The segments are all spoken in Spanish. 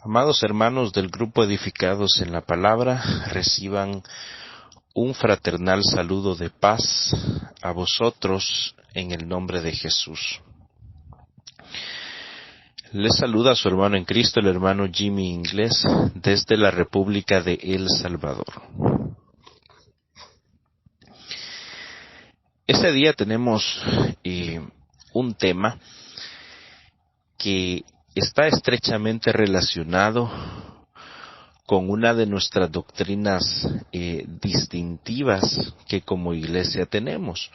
Amados hermanos del grupo Edificados en la Palabra, reciban un fraternal saludo de paz a vosotros en el nombre de Jesús. Les saluda su hermano en Cristo, el hermano Jimmy Inglés, desde la República de El Salvador. Este día tenemos un tema que está estrechamente relacionado con una de nuestras doctrinas distintivas que como iglesia tenemos.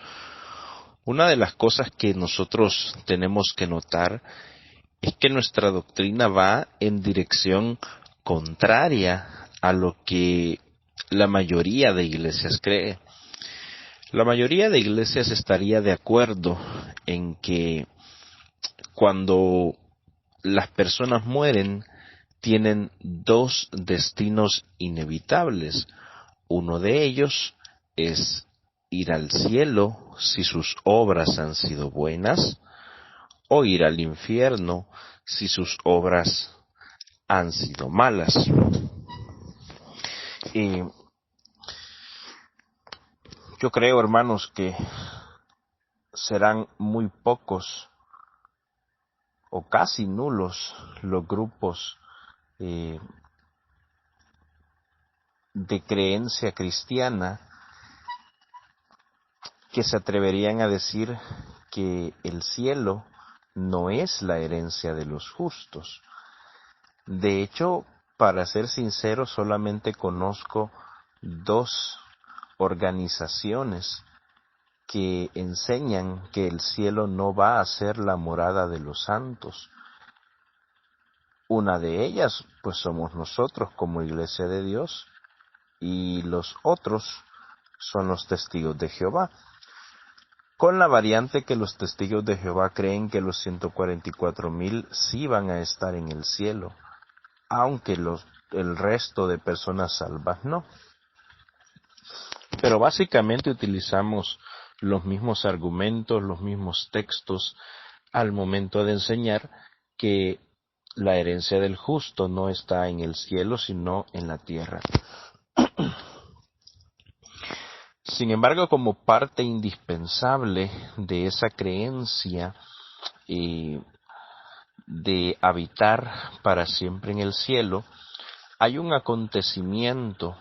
Una de las cosas que nosotros tenemos que notar es que nuestra doctrina va en dirección contraria a lo que la mayoría de iglesias cree. La mayoría de iglesias estaría de acuerdo en que cuando las personas mueren, tienen dos destinos inevitables. Uno de ellos es ir al cielo si sus obras han sido buenas, o ir al infierno si sus obras han sido malas. Y yo creo, hermanos, que serán muy pocos o casi nulos los grupos de creencia cristiana que se atreverían a decir que el cielo no es la herencia de los justos. De hecho, para ser sincero, solamente conozco dos organizaciones que enseñan que el cielo no va a ser la morada de los santos. Una de ellas, pues somos nosotros como Iglesia de Dios, y los otros son los testigos de Jehová, con la variante que los testigos de Jehová creen que los 144,000 sí van a estar en el cielo, aunque el resto de personas salvas no. Pero básicamente utilizamos los mismos argumentos, los mismos textos al momento de enseñar que la herencia del justo no está en el cielo, sino en la tierra. Sin embargo, como parte indispensable de esa creencia de habitar para siempre en el cielo, hay un acontecimiento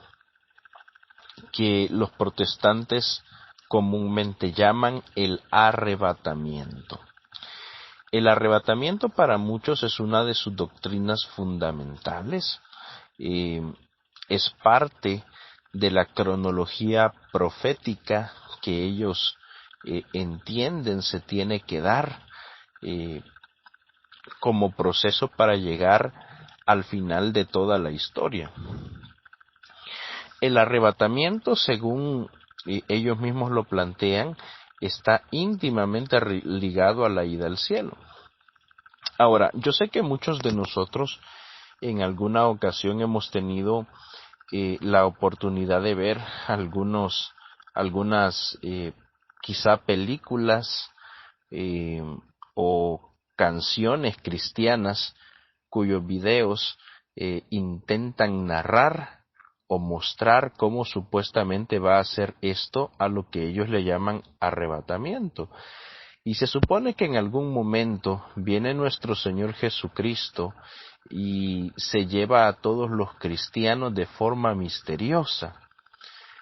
que los protestantes comúnmente llaman el arrebatamiento. El arrebatamiento para muchos es una de sus doctrinas fundamentales, es parte de la cronología profética que ellos entienden se tiene que dar como proceso para llegar al final de toda la historia. El arrebatamiento, según ellos mismos lo plantean, está íntimamente ligado a la ida al cielo. Ahora, yo sé que muchos de nosotros en alguna ocasión hemos tenido la oportunidad de ver algunas quizá películas o canciones cristianas cuyos videos intentan narrar o mostrar cómo supuestamente va a ser esto a lo que ellos le llaman arrebatamiento. Y se supone que en algún momento viene nuestro Señor Jesucristo y se lleva a todos los cristianos de forma misteriosa.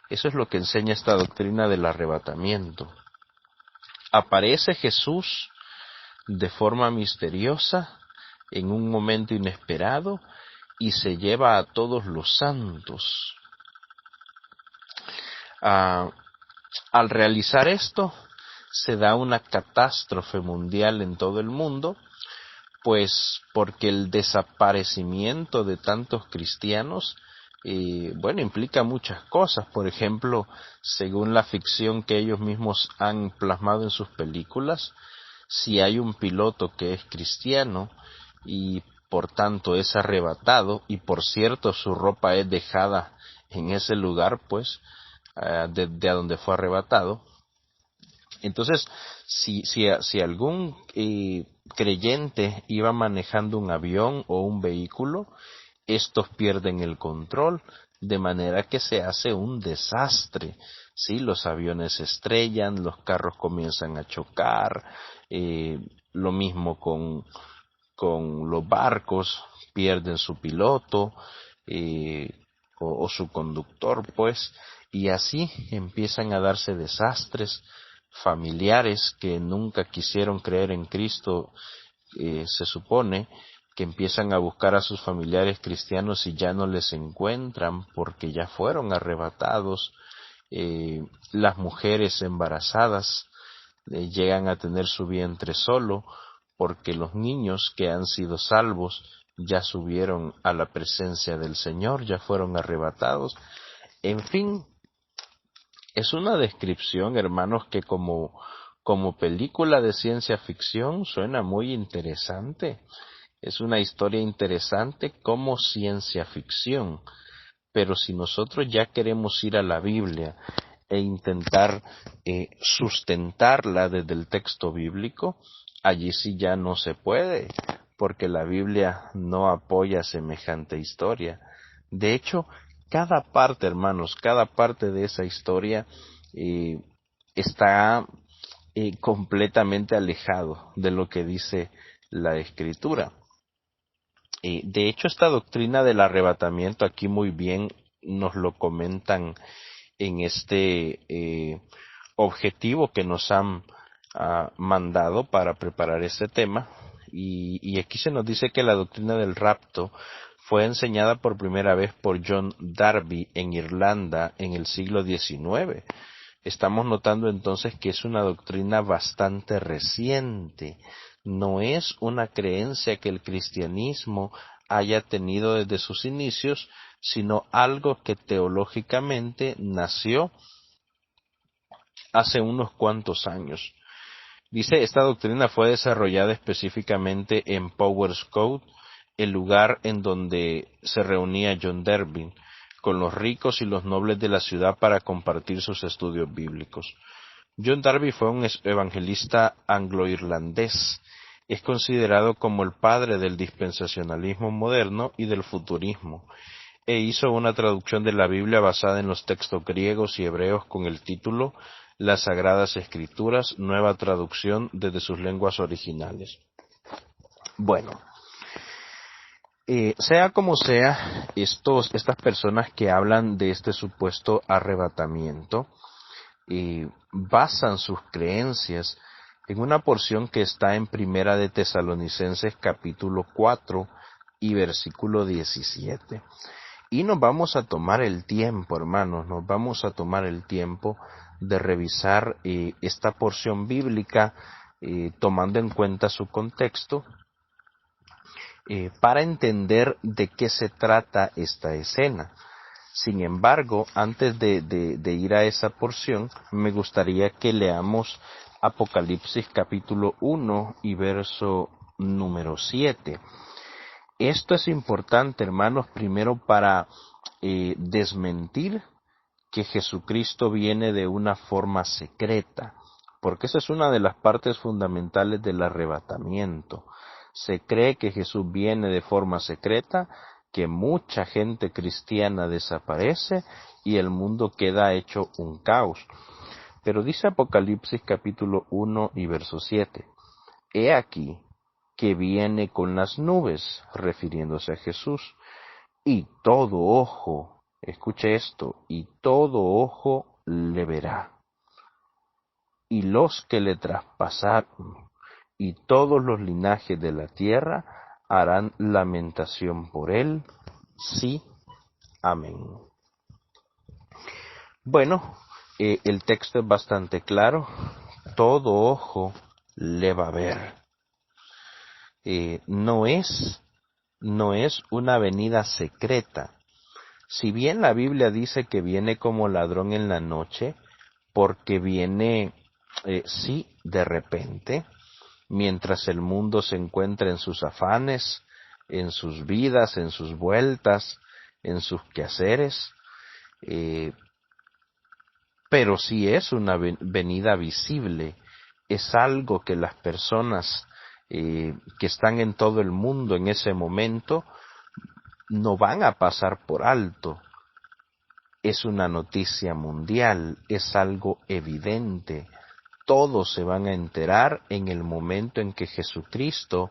Eso es lo que enseña esta doctrina del arrebatamiento. Aparece Jesús de forma misteriosa en un momento inesperado y se lleva a todos los santos. Al realizar esto, se da una catástrofe mundial en todo el mundo, pues porque el desaparecimiento de tantos cristianos, implica muchas cosas. Por ejemplo, según la ficción que ellos mismos han plasmado en sus películas, si hay un piloto que es cristiano y por tanto es arrebatado, y por cierto su ropa es dejada en ese lugar, pues, de donde fue arrebatado, Entonces, si algún creyente iba manejando un avión o un vehículo, estos pierden el control, de manera que se hace un desastre. Sí, los aviones se estrellan, los carros comienzan a chocar, eh, lo mismo con los barcos, pierden su piloto eh, o su conductor, pues, y así empiezan a darse desastres familiares que nunca quisieron creer en Cristo. Se supone que empiezan a buscar a sus familiares cristianos y ya no les encuentran porque ya fueron arrebatados. Las mujeres embarazadas llegan a tener su vientre solo porque los niños que han sido salvos ya subieron a la presencia del Señor, ya fueron arrebatados. En fin, es una descripción, hermanos, que como película de ciencia ficción suena muy interesante. Es una historia interesante como ciencia ficción. Pero si nosotros ya queremos ir a la Biblia e intentar sustentarla desde el texto bíblico, allí sí ya no se puede, porque la Biblia no apoya semejante historia. De hecho, cada parte, hermanos, cada parte de esa historia eh, está completamente alejado de lo que dice la Escritura. De hecho, esta doctrina del arrebatamiento aquí muy bien nos lo comentan en este objetivo que nos han mandado para preparar este tema. Y aquí se nos dice que la doctrina del rapto fue enseñada por primera vez por John Darby en Irlanda en el siglo XIX. Estamos notando entonces que es una doctrina bastante reciente. No es una creencia que el cristianismo haya tenido desde sus inicios, sino algo que teológicamente nació hace unos cuantos años. Dice, esta doctrina fue desarrollada específicamente en Powers Cove, el lugar en donde se reunía John Darby con los ricos y los nobles de la ciudad para compartir sus estudios bíblicos. John Darby fue un evangelista anglo-irlandés. Es considerado como el padre del dispensacionalismo moderno y del futurismo, e hizo una traducción de la Biblia basada en los textos griegos y hebreos con el título Las Sagradas Escrituras, nueva traducción desde sus lenguas originales. Bueno, sea como sea, estas personas que hablan de este supuesto arrebatamiento basan sus creencias en una porción que está en Primera de Tesalonicenses capítulo 4 y versículo 17. Y nos vamos a tomar el tiempo, hermanos, nos vamos a tomar el tiempo de revisar esta porción bíblica tomando en cuenta su contexto para entender de qué se trata esta escena. Sin embargo, antes de ir a esa porción, me gustaría que leamos Apocalipsis capítulo 1 y verso número 7. Esto es importante, hermanos, primero para desmentir que Jesucristo viene de una forma secreta, porque esa es una de las partes fundamentales del arrebatamiento. Se cree que Jesús viene de forma secreta, que mucha gente cristiana desaparece y el mundo queda hecho un caos. Pero dice Apocalipsis capítulo 1 y verso 7, He aquí que viene con las nubes, refiriéndose a Jesús, y todo ojo, escuche esto, y todo ojo le verá. Y los que le traspasaron, y todos los linajes de la tierra harán lamentación por él. Sí, amén. Bueno, el texto es bastante claro. Todo ojo le va a ver. No es una venida secreta. Si bien la Biblia dice que viene como ladrón en la noche, porque viene, sí, de repente, mientras el mundo se encuentra en sus afanes, en sus vidas, en sus vueltas, en sus quehaceres, pero sí es una venida visible, es algo que las personas que están en todo el mundo en ese momento no van a pasar por alto. Es una noticia mundial, es algo evidente. Todos se van a enterar en el momento en que Jesucristo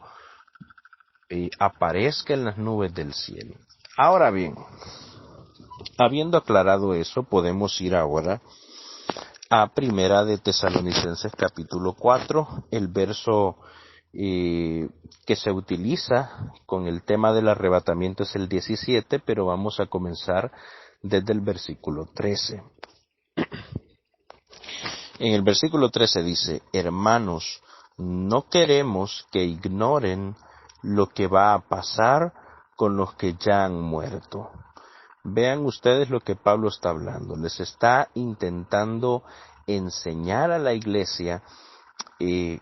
aparezca en las nubes del cielo. Ahora bien, habiendo aclarado eso, podemos ir ahora a Primera de Tesalonicenses capítulo 4, el verso que se utiliza con el tema del arrebatamiento es el 17, pero vamos a comenzar desde el versículo 13. En el versículo 13 dice: hermanos, no queremos que ignoren lo que va a pasar con los que ya han muerto. Vean ustedes lo que Pablo está hablando. Les está intentando enseñar a la iglesia qué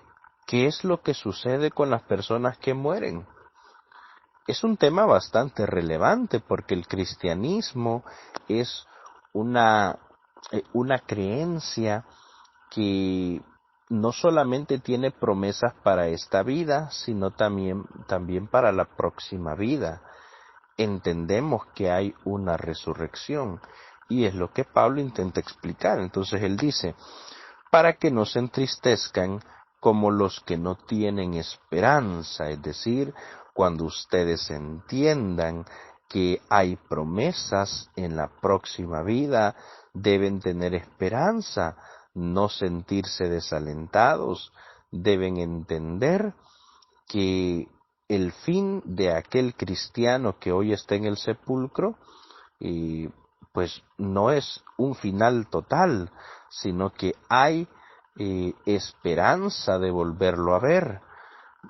es lo que sucede con las personas que mueren. Es un tema bastante relevante porque el cristianismo es una creencia que no solamente tiene promesas para esta vida, sino también para la próxima vida. Entendemos que hay una resurrección y es lo que Pablo intenta explicar. Entonces él dice: para que no se entristezcan como los que no tienen esperanza, es decir, cuando ustedes entiendan que hay promesas en la próxima vida, deben tener esperanza, no sentirse desalentados, deben entender que el fin de aquel cristiano que hoy está en el sepulcro, pues no es un final total, sino que hay esperanza de volverlo a ver,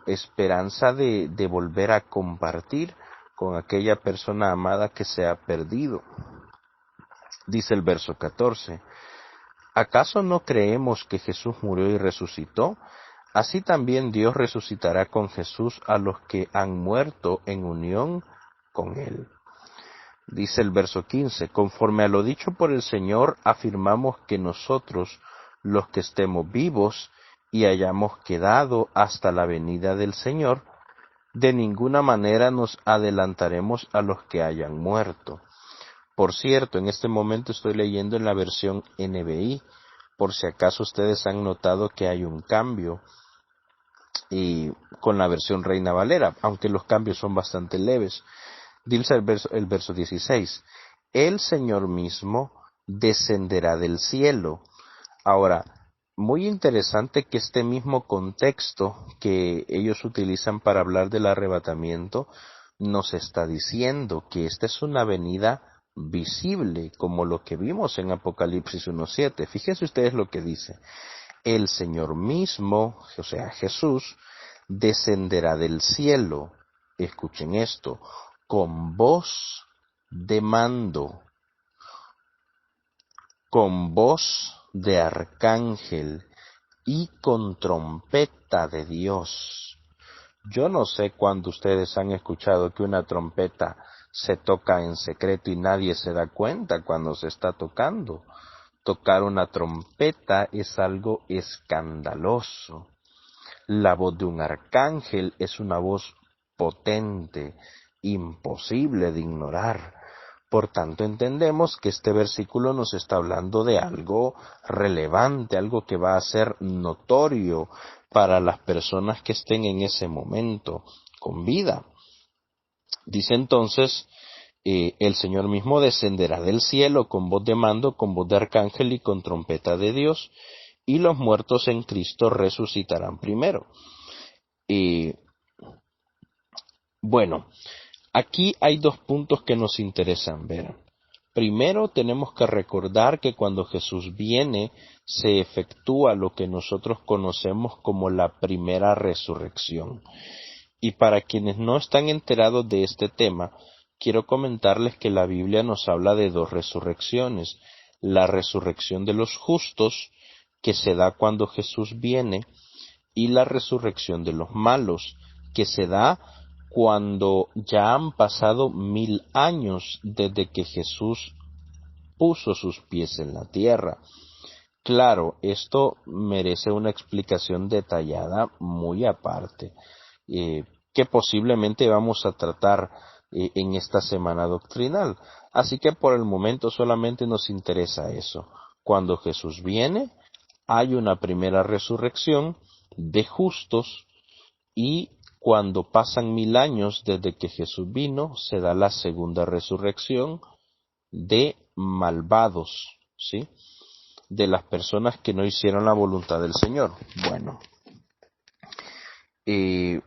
esperanza de volver a compartir con aquella persona amada que se ha perdido. Dice el verso 14: ¿acaso no creemos que Jesús murió y resucitó? Así también Dios resucitará con Jesús a los que han muerto en unión con Él. Dice el verso 15: conforme a lo dicho por el Señor, afirmamos que nosotros, los que estemos vivos y hayamos quedado hasta la venida del Señor, de ninguna manera nos adelantaremos a los que hayan muerto. Por cierto, en este momento estoy leyendo en la versión NBI, por si acaso ustedes han notado que hay un cambio con la versión Reina Valera, aunque los cambios son bastante leves. Dice el verso 16: el Señor mismo descenderá del cielo. Ahora, muy interesante que este mismo contexto que ellos utilizan para hablar del arrebatamiento nos está diciendo que esta es una venida visible, como lo que vimos en Apocalipsis 1:7. Fíjense ustedes lo que dice: el Señor mismo, o sea Jesús, descenderá del cielo. Escuchen esto: con voz de mando, con voz de arcángel y con trompeta de Dios. Yo no sé cuándo ustedes han escuchado que una trompeta se toca en secreto y nadie se da cuenta cuando se está tocando. Tocar una trompeta es algo escandaloso. La voz de un arcángel es una voz potente, imposible de ignorar. Por tanto, entendemos que este versículo nos está hablando de algo relevante, algo que va a ser notorio para las personas que estén en ese momento con vida. Dice entonces: el Señor mismo descenderá del cielo con voz de mando, con voz de arcángel y con trompeta de Dios, y los muertos en Cristo resucitarán primero. Bueno, aquí hay dos puntos que nos interesan ver. Primero, tenemos que recordar que cuando Jesús viene, se efectúa lo que nosotros conocemos como la primera resurrección. Y para quienes no están enterados de este tema, quiero comentarles que la Biblia nos habla de dos resurrecciones: la resurrección de los justos, que se da cuando Jesús viene, y la resurrección de los malos, que se da cuando ya han pasado 1000 años desde que Jesús puso sus pies en la tierra. Claro, esto merece una explicación detallada muy aparte, que posiblemente vamos a tratar en esta semana doctrinal. Así que por el momento solamente nos interesa eso. Cuando Jesús viene, hay una primera resurrección de justos y cuando pasan 1000 años desde que Jesús vino, se da la segunda resurrección de malvados, ¿sí? De las personas que no hicieron la voluntad del Señor. Bueno, eh,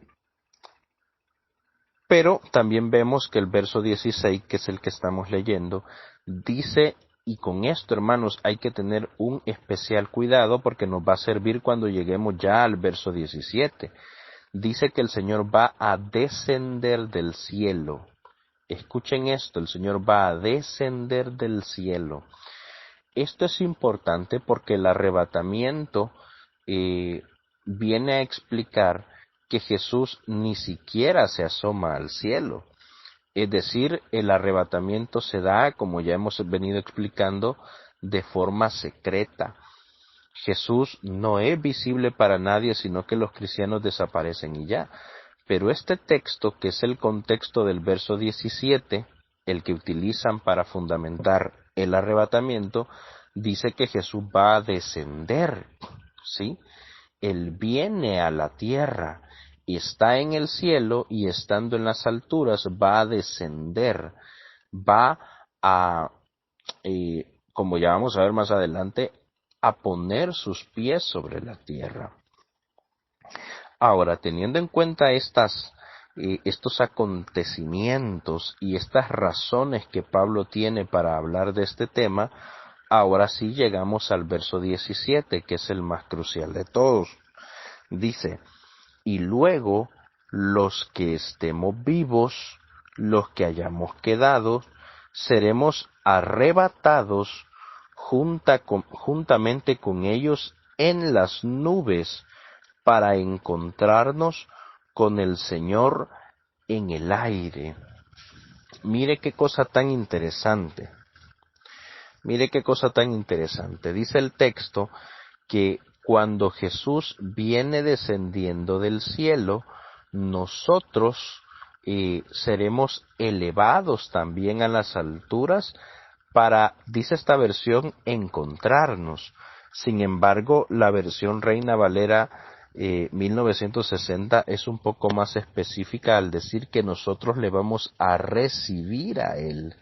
pero también vemos que el verso 16, que es el que estamos leyendo, dice, y con esto, hermanos, hay que tener un especial cuidado porque nos va a servir cuando lleguemos ya al verso 17. Dice que el Señor va a descender del cielo. Escuchen esto, el Señor va a descender del cielo. Esto es importante porque el arrebatamiento viene a explicar que Jesús ni siquiera se asoma al cielo. Es decir, el arrebatamiento se da, como ya hemos venido explicando, de forma secreta. Jesús no es visible para nadie, sino que los cristianos desaparecen y ya. Pero este texto, que es el contexto del verso 17, el que utilizan para fundamentar el arrebatamiento, dice que Jesús va a descender, ¿sí? Él viene a la tierra, y está en el cielo y estando en las alturas va a descender, va a, como ya vamos a ver más adelante, a poner sus pies sobre la tierra. Ahora, teniendo en cuenta estos acontecimientos y estas razones que Pablo tiene para hablar de este tema, ahora sí llegamos al verso 17, que es el más crucial de todos. Dice, y luego los que estemos vivos, los que hayamos quedado, seremos arrebatados juntamente con ellos en las nubes para encontrarnos con el Señor en el aire. Mire qué cosa tan interesante. Mire qué cosa tan interesante. Dice el texto que cuando Jesús viene descendiendo del cielo, nosotros seremos elevados también a las alturas para, dice esta versión, encontrarnos. Sin embargo, la versión Reina Valera 1960 es un poco más específica al decir que nosotros le vamos a recibir a Él.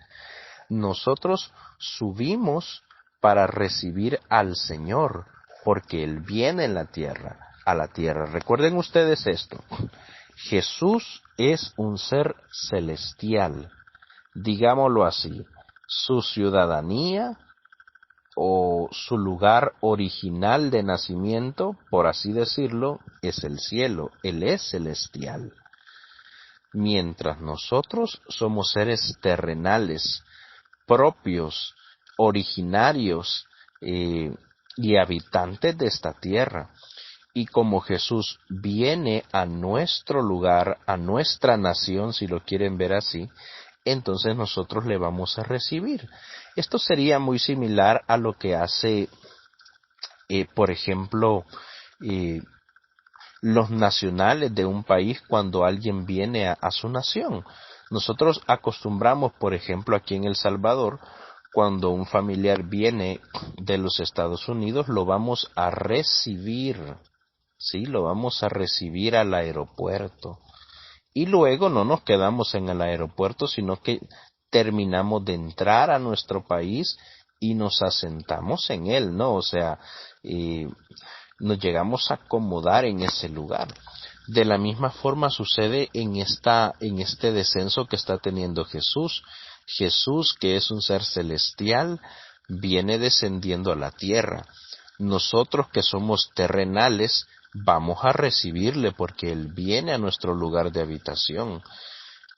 Nosotros subimos para recibir al Señor, porque Él viene en la tierra, a la tierra. Recuerden ustedes esto, Jesús es un ser celestial, digámoslo así, su ciudadanía o su lugar original de nacimiento, por así decirlo, es el cielo, Él es celestial. Mientras nosotros somos seres terrenales, propios, originarios y habitantes de esta tierra. Y como Jesús viene a nuestro lugar, a nuestra nación, si lo quieren ver así, entonces nosotros le vamos a recibir. Esto sería muy similar a lo que hace, por ejemplo, los nacionales de un país cuando alguien viene a su nación. Nosotros acostumbramos, por ejemplo, aquí en El Salvador, cuando un familiar viene de los Estados Unidos, lo vamos a recibir, ¿sí? Lo vamos a recibir al aeropuerto. Y luego no nos quedamos en el aeropuerto, sino que terminamos de entrar a nuestro país y nos asentamos en él, ¿no? O sea, nos llegamos a acomodar en ese lugar. De la misma forma sucede en este descenso que está teniendo Jesús. Jesús, que es un ser celestial, viene descendiendo a la tierra. Nosotros que somos terrenales, vamos a recibirle porque Él viene a nuestro lugar de habitación.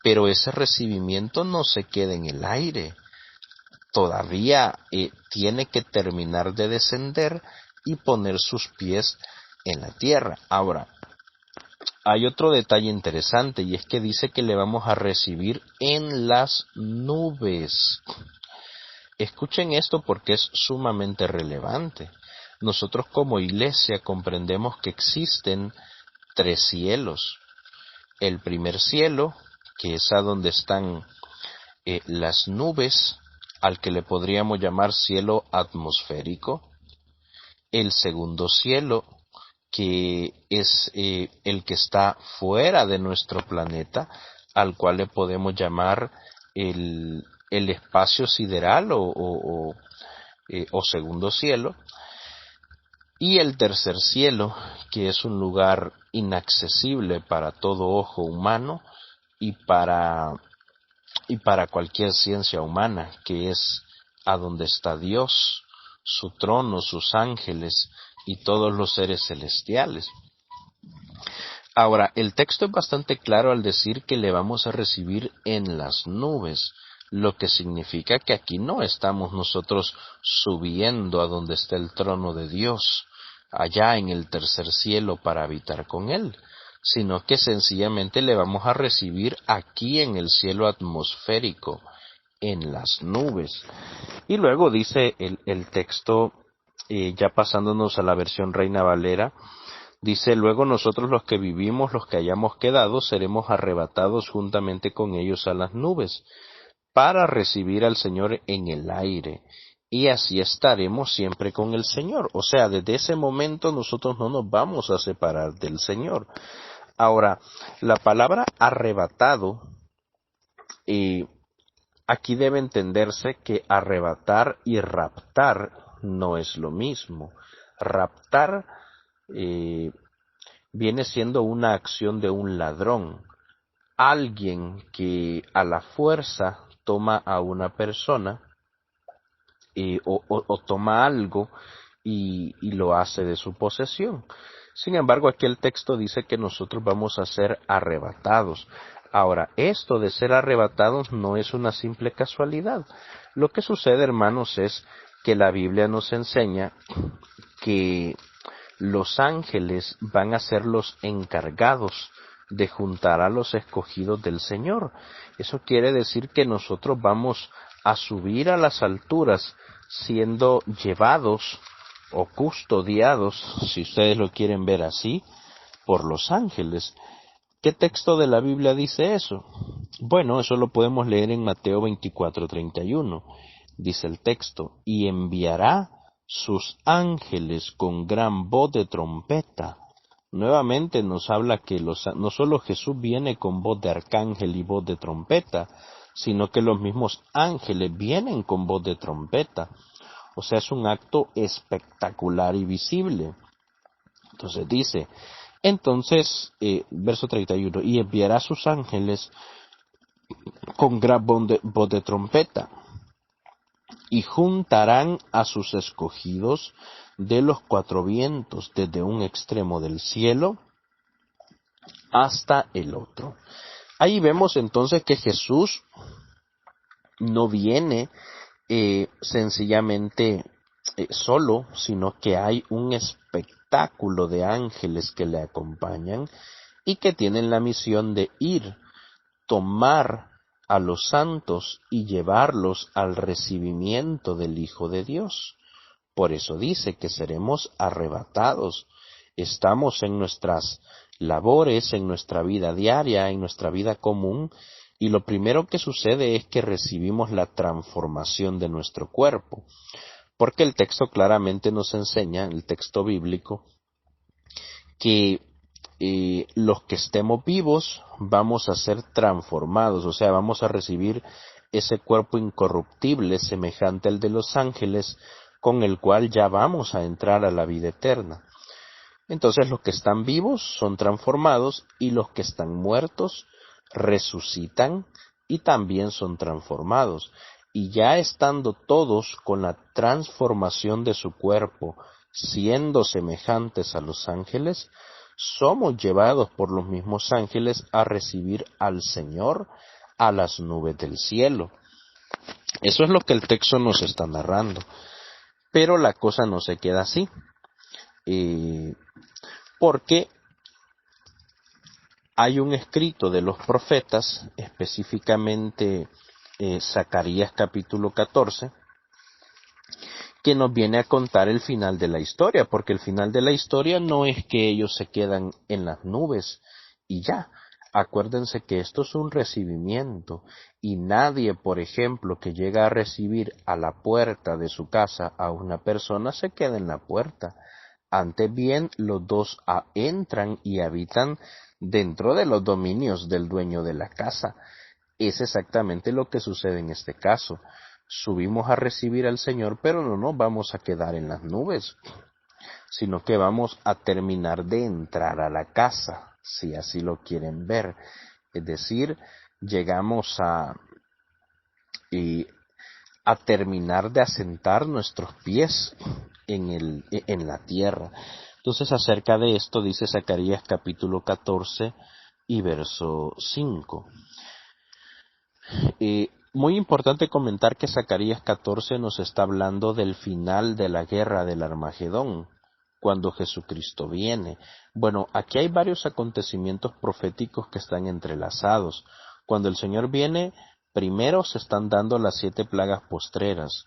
Pero ese recibimiento no se queda en el aire. Todavía tiene que terminar de descender y poner sus pies en la tierra. Ahora, hay otro detalle interesante y es que dice que le vamos a recibir en las nubes. Escuchen esto porque es sumamente relevante. nosotros como iglesia comprendemos que existen 3 cielos. El primer cielo, que es a donde están las nubes, al que le podríamos llamar cielo atmosférico. El segundo cielo, que es el que está fuera de nuestro planeta, al cual le podemos llamar el espacio sideral o segundo cielo. Y el tercer cielo, que es un lugar inaccesible para todo ojo humano y para cualquier ciencia humana, que es a donde está Dios, su trono, sus ángeles y todos los seres celestiales. Ahora, el texto es bastante claro al decir que le vamos a recibir en las nubes, lo que significa que aquí no estamos nosotros subiendo a donde está el trono de Dios, allá en el tercer cielo para habitar con Él, sino que sencillamente le vamos a recibir aquí en el cielo atmosférico, en las nubes. Y luego dice el texto, ya pasándonos a la versión Reina Valera, dice: luego nosotros los que vivimos, los que hayamos quedado, seremos arrebatados juntamente con ellos a las nubes, para recibir al Señor en el aire, y así estaremos siempre con el Señor. O sea, desde ese momento nosotros no nos vamos a separar del Señor. Ahora, la palabra arrebatado, aquí debe entenderse que arrebatar y raptar no es lo mismo. Raptar viene siendo una acción de un ladrón, alguien que a la fuerza toma a una persona o toma algo y lo hace de su posesión. Sin embargo, aquí el texto dice que nosotros vamos a ser arrebatados. Ahora, esto de ser arrebatados no es una simple casualidad. Lo que sucede, hermanos, es que la Biblia nos enseña que los ángeles van a ser los encargados de juntar a los escogidos del Señor. Eso quiere decir que nosotros vamos a subir a las alturas siendo llevados o custodiados, si ustedes lo quieren ver así, por los ángeles. ¿Qué texto de la Biblia dice eso? Bueno, eso lo podemos leer en Mateo 24:31. Dice el texto: y enviará sus ángeles con gran voz de trompeta. Nuevamente nos habla que no solo Jesús viene con voz de arcángel y voz de trompeta, sino que los mismos ángeles vienen con voz de trompeta. O sea, es un acto espectacular y visible. Entonces dice, verso 31, y enviará a sus ángeles con gran voz de trompeta, y juntarán a sus escogidos de los 4 vientos, desde un extremo del cielo hasta el otro. Ahí vemos entonces que Jesús no viene sencillamente solo, sino que hay un espectáculo de ángeles que le acompañan y que tienen la misión de ir, tomar a los santos y llevarlos al recibimiento del Hijo de Dios. Por eso dice que seremos arrebatados. Estamos en nuestras labores, en nuestra vida diaria, en nuestra vida común, y lo primero que sucede es que recibimos la transformación de nuestro cuerpo, porque el texto claramente nos enseña, el texto bíblico, que los que estemos vivos vamos a ser transformados, o sea, vamos a recibir ese cuerpo incorruptible semejante al de los ángeles, con el cual ya vamos a entrar a la vida eterna. Entonces los que están vivos son transformados y los que están muertos resucitan y también son transformados. Y ya estando todos con la transformación de su cuerpo, siendo semejantes a los ángeles, somos llevados por los mismos ángeles a recibir al Señor a las nubes del cielo. Eso es lo que el texto nos está narrando. Pero la cosa no se queda así, porque hay un escrito de los profetas, específicamente Zacarías capítulo 14, que nos viene a contar el final de la historia, porque el final de la historia no es que ellos se quedan en las nubes y ya. Acuérdense que esto es un recibimiento y nadie, por ejemplo, que llega a recibir a la puerta de su casa a una persona se queda en la puerta. Antes bien, los dos entran y habitan dentro de los dominios del dueño de la casa. Es exactamente lo que sucede en este caso. Subimos a recibir al Señor, pero no nos vamos a quedar en las nubes, sino que vamos a terminar de entrar a la casa, si así lo quieren ver. Es decir, llegamos a terminar de asentar nuestros pies en la tierra. Entonces, acerca de esto dice Zacarías capítulo 14 y verso 5. Muy importante comentar que Zacarías 14 nos está hablando del final de la guerra del Armagedón, cuando Jesucristo viene. Bueno, aquí hay varios acontecimientos proféticos que están entrelazados. Cuando el Señor viene, primero se están dando las 7 plagas postreras.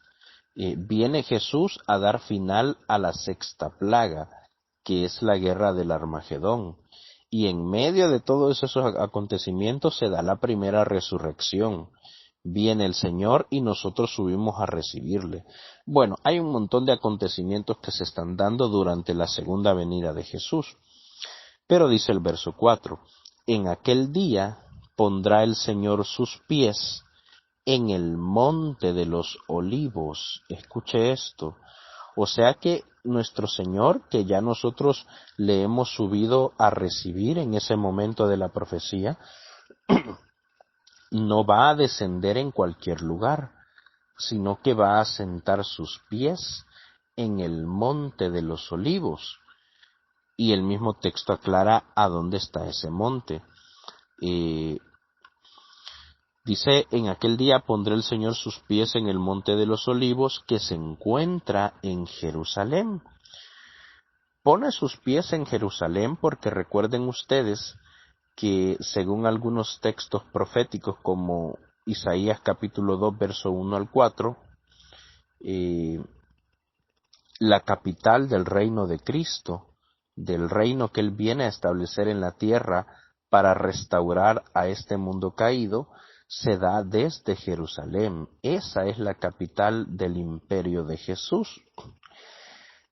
Viene Jesús a dar final a la 6ª plaga, que es la guerra del Armagedón. Y en medio de todos esos acontecimientos se da la primera resurrección. Viene el Señor y nosotros subimos a recibirle. Bueno, hay un montón de acontecimientos que se están dando durante la segunda venida de Jesús. Pero dice el verso 4, en aquel día pondrá el Señor sus pies en el monte de los olivos. Escuche esto. O sea que nuestro Señor, que ya nosotros le hemos subido a recibir en ese momento de la profecía, no va a descender en cualquier lugar, sino que va a sentar sus pies en el monte de los olivos. Y el mismo texto aclara a dónde está ese monte. Dice, en aquel día pondrá el Señor sus pies en el monte de los olivos que se encuentra en Jerusalén. Pone sus pies en Jerusalén porque recuerden ustedes que según algunos textos proféticos como Isaías capítulo 2 verso 1 al 4, la capital del reino de Cristo, del reino que Él viene a establecer en la tierra para restaurar a este mundo caído, se da desde Jerusalén. Esa es la capital del imperio de Jesús.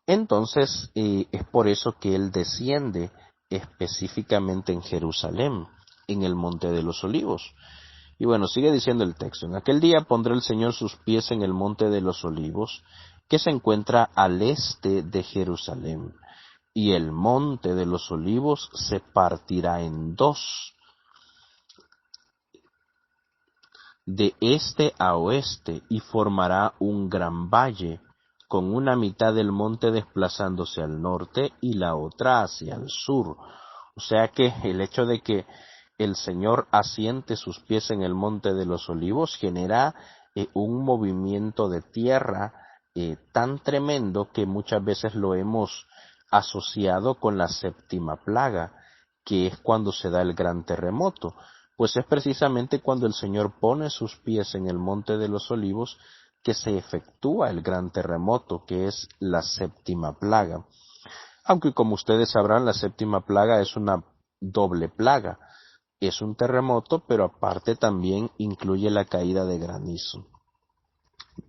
Entonces, es por eso que Él desciende específicamente en Jerusalén, en el Monte de los Olivos. Y bueno, sigue diciendo el texto, en aquel día pondrá el Señor sus pies en el Monte de los Olivos, que se encuentra al este de Jerusalén, y el Monte de los Olivos se partirá en dos, de este a oeste, y formará un gran valle, con una mitad del monte desplazándose al norte y la otra hacia el sur. O sea que el hecho de que el Señor asiente sus pies en el monte de los olivos genera un movimiento de tierra tan tremendo que muchas veces lo hemos asociado con la 7ª plaga, que es cuando se da el gran terremoto. Pues es precisamente cuando el Señor pone sus pies en el monte de los olivos que se efectúa el gran terremoto, que es la 7ª plaga. Aunque como ustedes sabrán, la 7ª plaga es una doble plaga. Es un terremoto, pero aparte también incluye la caída de granizo.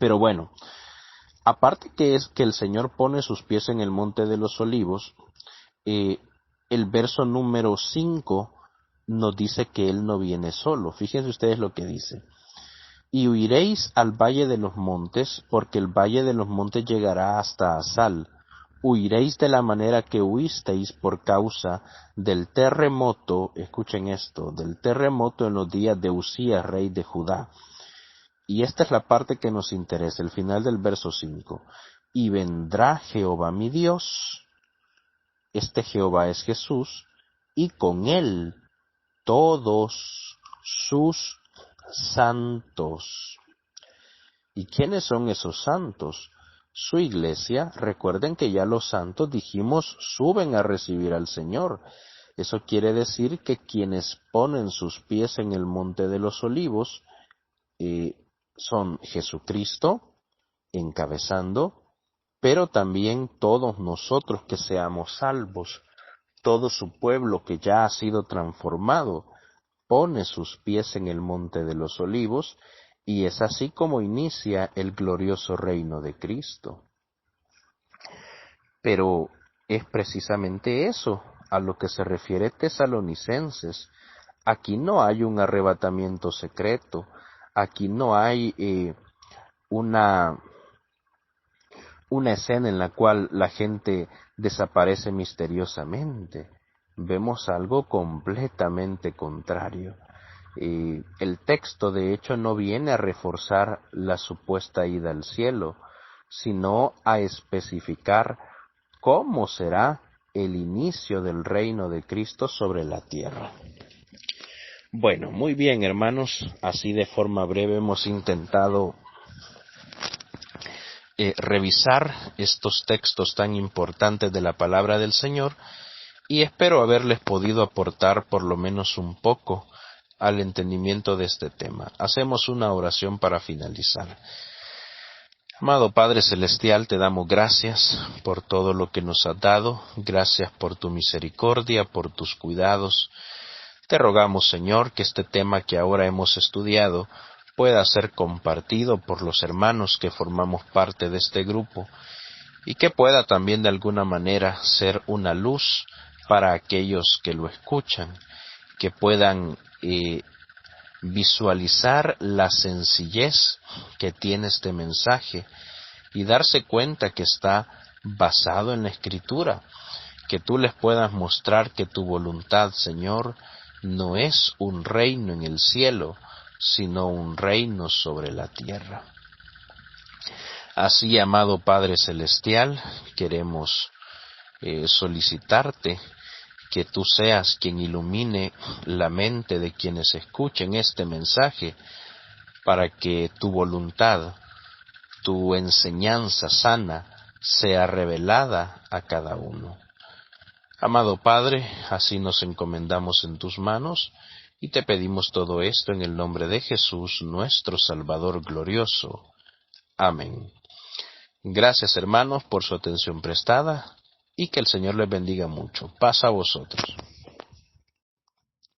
Pero bueno, aparte que es que el Señor pone sus pies en el monte de los olivos, el verso número 5 nos dice que Él no viene solo. Fíjense ustedes lo que dice. Y huiréis al valle de los montes, porque el valle de los montes llegará hasta Asal. Huiréis de la manera que huisteis por causa del terremoto, escuchen esto, del terremoto en los días de Usías, rey de Judá. Y esta es la parte que nos interesa, el final del verso 5. Y vendrá Jehová mi Dios, este Jehová es Jesús, y con él todos sus santos. ¿Y quiénes son esos santos? Su iglesia. Recuerden que ya los santos, dijimos, suben a recibir al Señor. Eso quiere decir que quienes ponen sus pies en el monte de los olivos son Jesucristo encabezando, pero también todos nosotros que seamos salvos, todo su pueblo que ya ha sido transformado, pone sus pies en el monte de los olivos, y es así como inicia el glorioso reino de Cristo. Pero es precisamente eso a lo que se refiere Tesalonicenses. Aquí no hay un arrebatamiento secreto, aquí no hay una escena en la cual la gente desaparece misteriosamente. Vemos algo completamente contrario. El texto, de hecho, no viene a reforzar la supuesta ida al cielo, sino a especificar cómo será el inicio del reino de Cristo sobre la tierra. Bueno, muy bien, hermanos, así de forma breve hemos intentado revisar estos textos tan importantes de la palabra del Señor, y espero haberles podido aportar por lo menos un poco al entendimiento de este tema. Hacemos una oración para finalizar. Amado Padre Celestial, te damos gracias por todo lo que nos has dado, gracias por tu misericordia, por tus cuidados. Te rogamos, Señor, que este tema que ahora hemos estudiado pueda ser compartido por los hermanos que formamos parte de este grupo, y que pueda también de alguna manera ser una luz para aquellos que lo escuchan, que puedan visualizar la sencillez que tiene este mensaje y darse cuenta que está basado en la Escritura, que tú les puedas mostrar que tu voluntad, Señor, no es un reino en el cielo, sino un reino sobre la tierra. Así, amado Padre Celestial, queremos solicitarte que tú seas quien ilumine la mente de quienes escuchen este mensaje, para que tu voluntad, tu enseñanza sana, sea revelada a cada uno. Amado Padre, así nos encomendamos en tus manos, y te pedimos todo esto en el nombre de Jesús, nuestro Salvador glorioso. Amén. Gracias, hermanos, por su atención prestada, y que el Señor les bendiga mucho. Paz a vosotros.